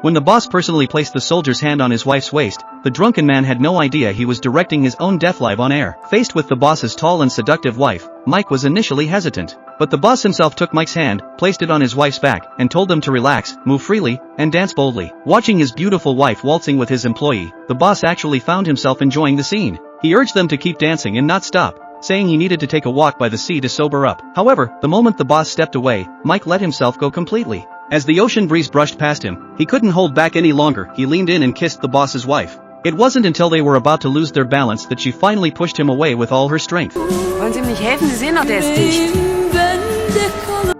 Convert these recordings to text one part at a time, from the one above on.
When the boss personally placed the soldier's hand on his wife's waist, the drunken man had no idea he was directing his own death live on air. Faced with the boss's tall and seductive wife, Mike was initially hesitant. But the boss himself took Mike's hand, placed it on his wife's back, and told them to relax, move freely, and dance boldly. Watching his beautiful wife waltzing with his employee, the boss actually found himself enjoying the scene. He urged them to keep dancing and not stop, saying he needed to take a walk by the sea to sober up. However, the moment the boss stepped away, Mike let himself go completely. As the ocean breeze brushed past him, he couldn't hold back any longer. He leaned in and kissed the boss's wife. It wasn't until they were about to lose their balance that she finally pushed him away with all her strength. Wollen Sie mir nicht helfen? Sie sehen doch, der ist dicht.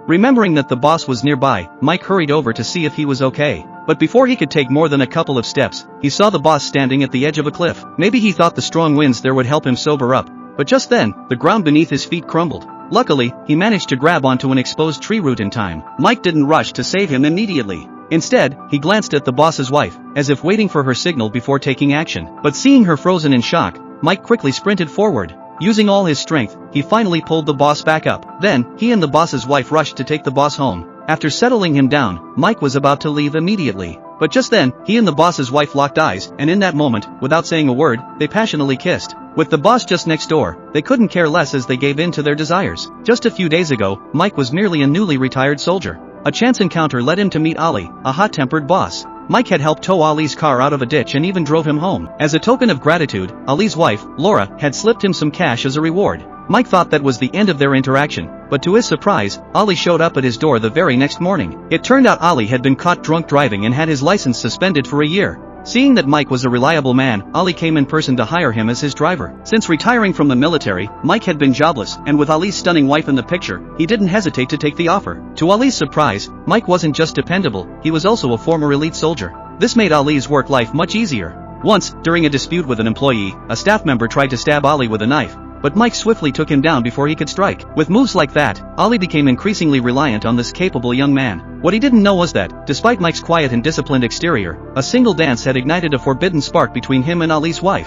Remembering that the boss was nearby, Mike hurried over to see if he was okay. But before he could take more than a couple of steps, he saw the boss standing at the edge of a cliff. Maybe he thought the strong winds there would help him sober up, but just then, the ground beneath his feet crumbled. Luckily, he managed to grab onto an exposed tree root in time. Mike didn't rush to save him immediately. Instead, he glanced at the boss's wife, as if waiting for her signal before taking action. But seeing her frozen in shock, Mike quickly sprinted forward. Using all his strength, he finally pulled the boss back up. Then, he and the boss's wife rushed to take the boss home. After settling him down, Mike was about to leave immediately. But just then, he and the boss's wife locked eyes, and in that moment, without saying a word, they passionately kissed. With the boss just next door, they couldn't care less as they gave in to their desires. Just a few days ago, Mike was merely a newly retired soldier. A chance encounter led him to meet Ali, a hot-tempered boss. Mike had helped tow Ali's car out of a ditch and even drove him home. As a token of gratitude, Ali's wife, Laura, had slipped him some cash as a reward. Mike thought that was the end of their interaction, but to his surprise, Ali showed up at his door the very next morning. It turned out Ali had been caught drunk driving and had his license suspended for a year. Seeing that Mike was a reliable man, Ali came in person to hire him as his driver. Since retiring from the military, Mike had been jobless, and with Ali's stunning wife in the picture, he didn't hesitate to take the offer. To Ali's surprise, Mike wasn't just dependable, he was also a former elite soldier. This made Ali's work life much easier. Once, during a dispute with an employee, a staff member tried to stab Ali with a knife, but Mike swiftly took him down before he could strike. With moves like that, Ali became increasingly reliant on this capable young man. What he didn't know was that, despite Mike's quiet and disciplined exterior, a single dance had ignited a forbidden spark between him and Ali's wife.